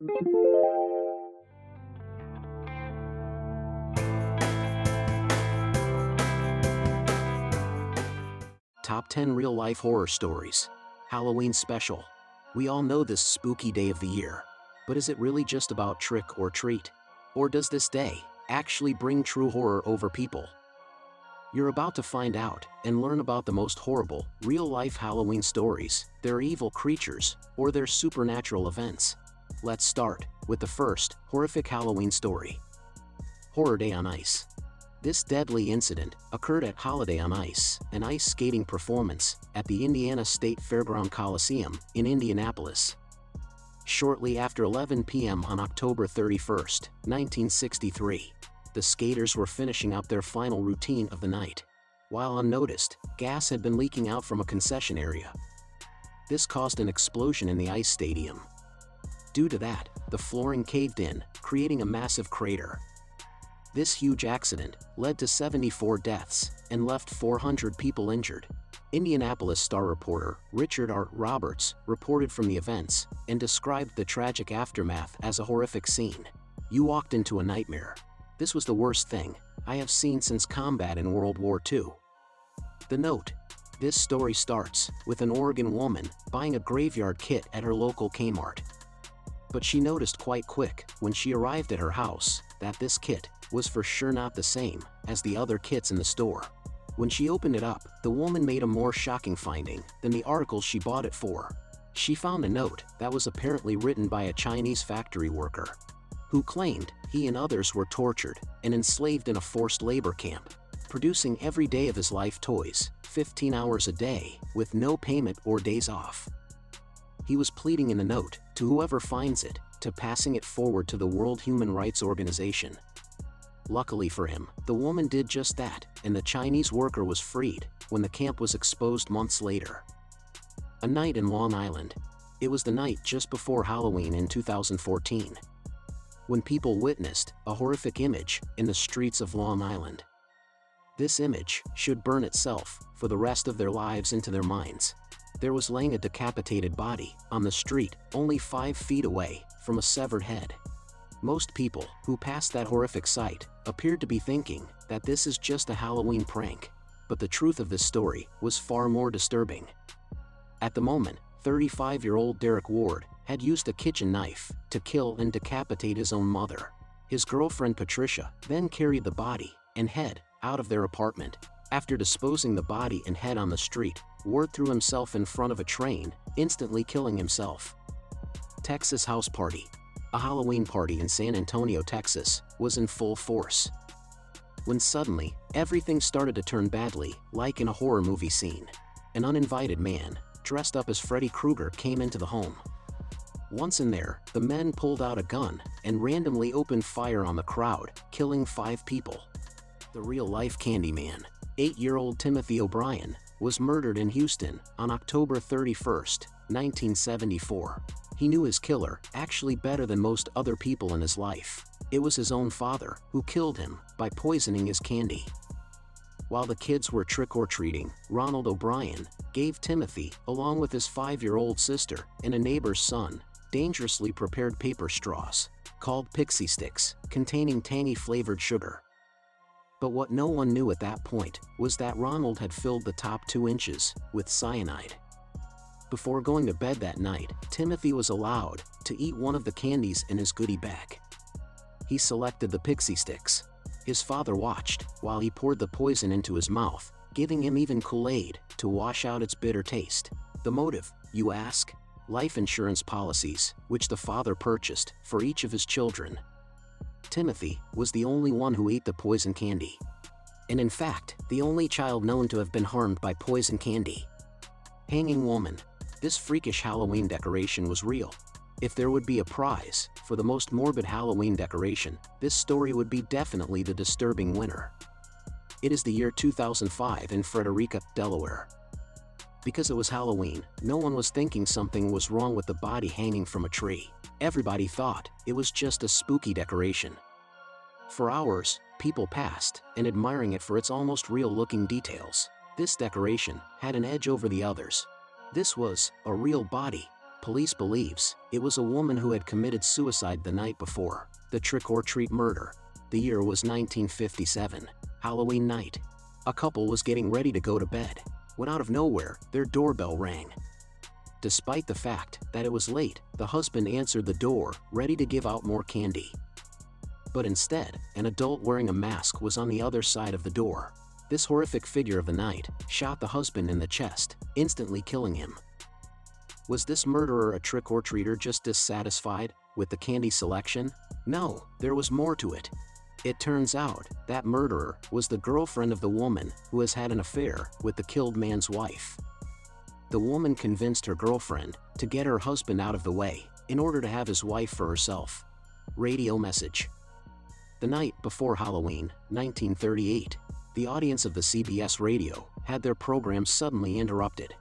Top 10 Real-Life Horror Stories. Halloween Special. We all know this spooky day of the year. But is it really just about trick or treat? Or does this day actually bring true horror over people? You're about to find out and learn about the most horrible, real-life Halloween stories, their evil creatures, or their supernatural events. Let's start with the first horrific Halloween story. Horror Day on Ice. This deadly incident occurred at Holiday on Ice, an ice skating performance at the Indiana State Fairground Coliseum in Indianapolis. Shortly after 11 p.m. on October 31, 1963, the skaters were finishing up their final routine of the night. While unnoticed, gas had been leaking out from a concession area. This caused an explosion in the ice stadium. Due to that, the flooring caved in, creating a massive crater. This huge accident led to 74 deaths and left 400 people injured. Indianapolis Star reporter Richard R. Roberts reported from the events and described the tragic aftermath as a horrific scene. "You walked into a nightmare. This was the worst thing I have seen since combat in World War II." The note: this story starts with an Oregon woman buying a graveyard kit at her local Kmart. But she noticed quite quick when she arrived at her house that this kit was for sure not the same as the other kits in the store. When she opened it up, the woman made a more shocking finding than the article she bought it for. She found a note that was apparently written by a Chinese factory worker, who claimed he and others were tortured and enslaved in a forced labor camp, producing every day of his life toys, 15 hours a day, with no payment or days off. He was pleading in the note to whoever finds it to passing it forward to the World Human Rights Organization. Luckily for him, the woman did just that, and the Chinese worker was freed when the camp was exposed months later. A night in Long Island. It was the night just before Halloween in 2014, when people witnessed a horrific image in the streets of Long Island. This image should burn itself for the rest of their lives into their minds. There was laying a decapitated body on the street only 5 feet away from a severed head. Most people who passed that horrific sight appeared to be thinking that this is just a Halloween prank, but the truth of this story was far more disturbing. At the moment, 35-year-old Derek Ward had used a kitchen knife to kill and decapitate his own mother. His girlfriend Patricia then carried the body and head out of their apartment. After disposing the body and head on the street, Ward threw himself in front of a train, instantly killing himself. Texas House Party. A Halloween party in San Antonio, Texas, was in full force, when suddenly, everything started to turn badly, like in a horror movie scene. An uninvited man, dressed up as Freddy Krueger, came into the home. Once in there, the men pulled out a gun and randomly opened fire on the crowd, killing 5 people. The real-life Candyman, 8-year-old Timothy O'Brien, was murdered in Houston on October 31, 1974. He knew his killer actually better than most other people in his life. It was his own father who killed him by poisoning his candy. While the kids were trick-or-treating, Ronald O'Brien gave Timothy, along with his 5-year-old sister and a neighbor's son, dangerously prepared paper straws, called pixie sticks, containing tangy flavored sugar. But what no one knew at that point was that Ronald had filled the top 2 inches with cyanide. Before going to bed that night, Timothy was allowed to eat one of the candies in his goodie bag. He selected the pixie sticks. His father watched while he poured the poison into his mouth, giving him even Kool-Aid to wash out its bitter taste. The motive, you ask? Life insurance policies, which the father purchased for each of his children. Timothy was the only one who ate the poison candy, and in fact, the only child known to have been harmed by poison candy. Hanging woman. This freakish Halloween decoration was real. If there would be a prize for the most morbid Halloween decoration, this story would be definitely the disturbing winner. It is the year 2005 in Frederica, Delaware. Because it was Halloween, no one was thinking something was wrong with the body hanging from a tree. Everybody thought it was just a spooky decoration. For hours, people passed and admiring it for its almost real-looking details. This decoration had an edge over the others. This was a real body. Police believes it was a woman who had committed suicide the night before the trick-or-treat murder. The year was 1957, Halloween night. A couple was getting ready to go to bed when out of nowhere, their doorbell rang. Despite the fact that it was late, the husband answered the door, ready to give out more candy. But instead, an adult wearing a mask was on the other side of the door. This horrific figure of the night shot the husband in the chest, instantly killing him. Was this murderer a trick-or-treater just dissatisfied with the candy selection? No, there was more to it. It turns out that murderer was the girlfriend of the woman who has had an affair with the killed man's wife. The woman convinced her girlfriend to get her husband out of the way in order to have his wife for herself. Radio message. The night before Halloween, 1938, the audience of the CBS radio had their program suddenly interrupted.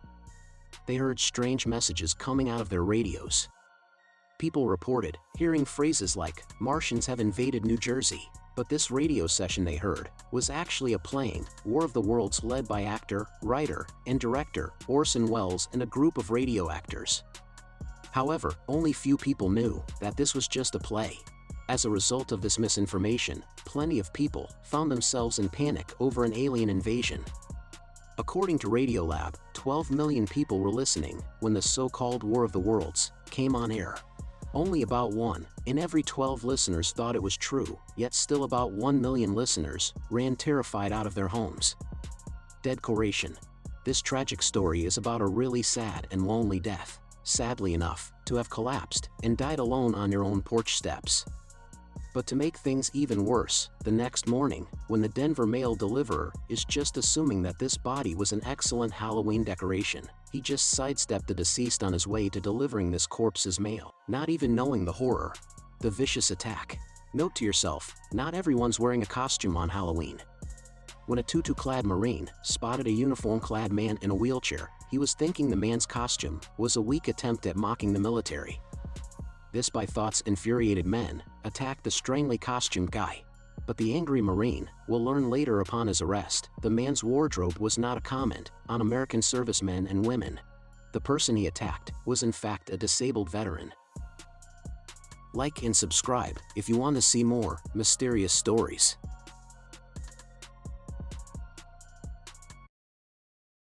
They heard strange messages coming out of their radios. People reported hearing phrases like, "Martians have invaded New Jersey," but this radio session they heard was actually a playing War of the Worlds led by actor, writer, and director Orson Welles and a group of radio actors. However, only few people knew that this was just a play. As a result of this misinformation, plenty of people found themselves in panic over an alien invasion. According to Radiolab, 12 million people were listening when the so-called War of the Worlds came on air. Only about 1 in every 12 listeners thought it was true, yet still about 1 million listeners ran terrified out of their homes. Deadcoration. This tragic story is about a really sad and lonely death, sadly enough, to have collapsed and died alone on your own porch steps. But to make things even worse, the next morning, when the Denver mail deliverer is just assuming that this body was an excellent Halloween decoration, he just sidestepped the deceased on his way to delivering this corpse's mail, not even knowing the horror. The vicious attack. Note to yourself, not everyone's wearing a costume on Halloween. When a tutu-clad Marine spotted a uniform-clad man in a wheelchair, he was thinking the man's costume was a weak attempt at mocking the military. This by thoughts infuriated men attacked the strangely costumed guy. But the angry Marine will learn later upon his arrest, the man's wardrobe was not a comment on American servicemen and women. The person he attacked was in fact a disabled veteran. Like and subscribe if you want to see more mysterious stories.